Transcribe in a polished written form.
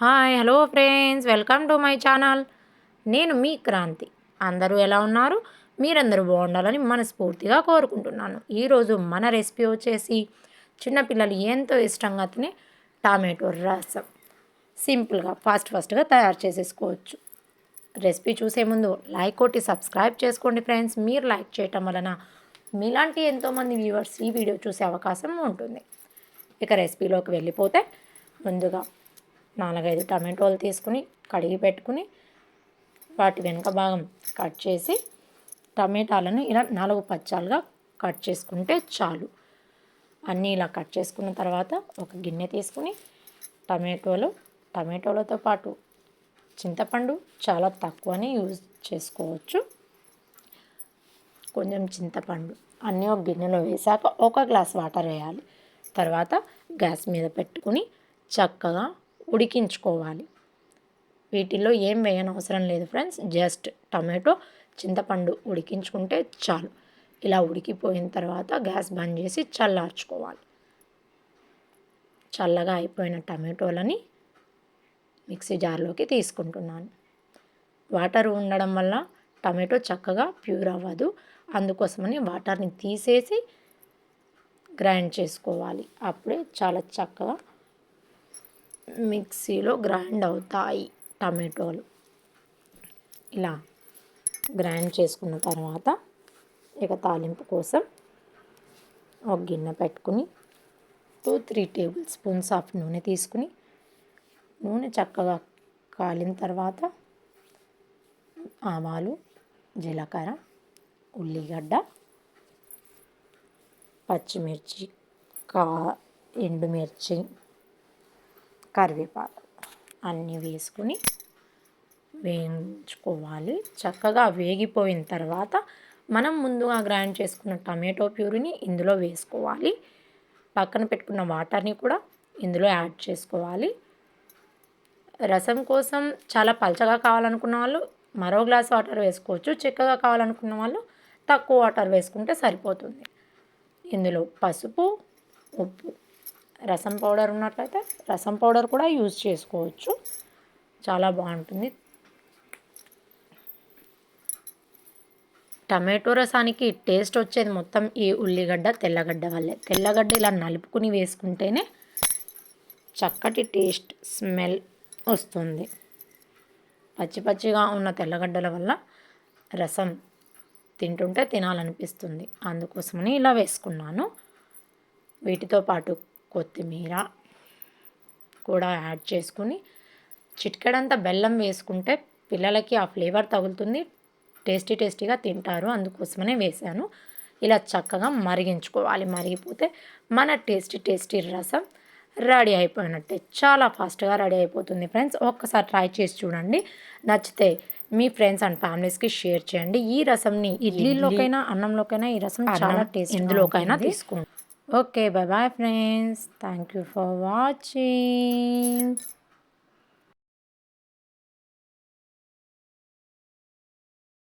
Hi hello friends, welcome to my channel. నేను మీ క్రాంతి. అందరూ ఎలా ఉన్నారు? మీరందరూ బాగుండాలని మనస్ఫూర్తిగా కోరుకుంటున్నాను. ఈరోజు మన రెసిపీ వచ్చేసి చిన్నపిల్లలు ఎంతో ఇష్టంగా తినే టమాటో రసం. సింపుల్గా ఫాస్ట్గా తయారు చేసేసుకోవచ్చు. రెసిపీ చూసే ముందు లైక్ కొట్టి సబ్స్క్రైబ్ చేసుకోండి ఫ్రెండ్స్. మీరు లైక్ చేయటం వలన మీలాంటి ఎంతోమంది వ్యూవర్స్ ఈ వీడియో చూసే అవకాశం ఉంటుంది. ఇక రెసిపీలోకి వెళ్ళిపోతే ముందుగా 4-5 టమాటోలు తీసుకుని కడిగి పెట్టుకుని వాటి వెనుక భాగం కట్ చేసి టమాటాలను ఇలా 4 పచ్చాలుగా కట్ చేసుకుంటే చాలు. అన్నీ ఇలా కట్ చేసుకున్న తర్వాత ఒక గిన్నె తీసుకుని టమాటోలతో పాటు చింతపండు చాలా తక్కువనే యూజ్ చేసుకోవచ్చు. కొంచెం చింతపండు అన్నీ ఒక గిన్నెలో వేసాక 1 గ్లాస్ వాటర్ వేయాలి. తర్వాత గ్యాస్ మీద పెట్టుకుని చక్కగా ఉడికించుకోవాలి. వీటిల్లో ఏం వేయనవసరం లేదు ఫ్రెండ్స్, జస్ట్ టమాటో చింతపండు ఉడికించుకుంటే చాలు. ఇలా ఉడికిపోయిన తర్వాత గ్యాస్ బంద్ చేసి చల్లార్చుకోవాలి. చల్లగా అయిపోయిన టమాటోలని మిక్సీ జార్లోకి తీసుకుంటున్నాను. వాటర్ ఉండడం వల్ల టమాటో చక్కగా ప్యూర్ అవ్వదు, అందుకోసమని వాటర్ని తీసేసి గ్రైండ్ చేసుకోవాలి. అప్పుడే చాలా చక్కగా మిక్సీలో గ్రైండ్ అవుతాయి టమాటోలు. ఇలా గ్రైండ్ చేసుకున్న తర్వాత ఇక తాలింపు కోసం ఒక గిన్నె పెట్టుకుని 2-3 టేబుల్ స్పూన్స్ ఆఫ్ నూనె తీసుకుని నూనె చక్కగా కాలిన తర్వాత ఆవాలు, జీలకర్ర, ఉల్లిగడ్డ, పచ్చిమిర్చి, ఎండుమిర్చి, కరివేపాకు అన్నీ వేసుకుని వేయించుకోవాలి. చక్కగా వేగిపోయిన తర్వాత మనం ముందుగా గ్రైండ్ చేసుకున్న టమాటో ప్యూరీని ఇందులో వేసుకోవాలి. పక్కన పెట్టుకున్న వాటర్ని కూడా ఇందులో యాడ్ చేసుకోవాలి. రసం కోసం చాలా పలచగా కావాలనుకున్న వాళ్ళు మరో గ్లాస్ వాటర్ వేసుకోవచ్చు. చిక్కగా కావాలనుకున్న వాళ్ళు తక్కువ వాటర్ వేసుకుంటే సరిపోతుంది. ఇందులో పసుపు, ఉప్పు, రసం పౌడర్ ఉన్నట్లయితే రసం పౌడర్ కూడా యూజ్ చేసుకోవచ్చు, చాలా బాగుంటుంది. టమాటో రసానికి టేస్ట్ వచ్చేది మొత్తం ఈ ఉల్లిగడ్డ, తెల్లగడ్డ వల్లే. తెల్లగడ్డ ఇలా నలుపుకుని వేసుకుంటేనే చక్కటి టేస్ట్, స్మెల్ వస్తుంది. పచ్చిగా ఉన్న తెల్లగడ్డల వల్ల రసం తింటుంటే తినాలనిపిస్తుంది, అందుకోసమని ఇలా వేసుకున్నాను. వీటితో పాటు కొత్తిమీర కూడా యాడ్ చేసుకుని చిటికెడంత బెల్లం వేసుకుంటే పిల్లలకి ఆ ఫ్లేవర్ తగులుతుంది, టేస్టీగా తింటారు, అందుకోసమనే వేసాను. ఇలా చక్కగా మరిగించుకోవాలి. మరిగిపోతే మన టేస్టీ రసం రెడీ అయిపోయినట్టే. చాలా ఫాస్ట్గా రెడీ అయిపోతుంది ఫ్రెండ్స్. ఒక్కసారి ట్రై చేసి చూడండి. నచ్చితే మీ ఫ్రెండ్స్ అండ్ ఫ్యామిలీస్కి షేర్ చేయండి. ఈ రసంని ఇడ్లీలోకైనా అన్నంలోకైనా ఈ రసం చాలా టేస్ట్ ఎందులోకైనా తీసుకోండి. Okay, bye friends. Thank you for watching.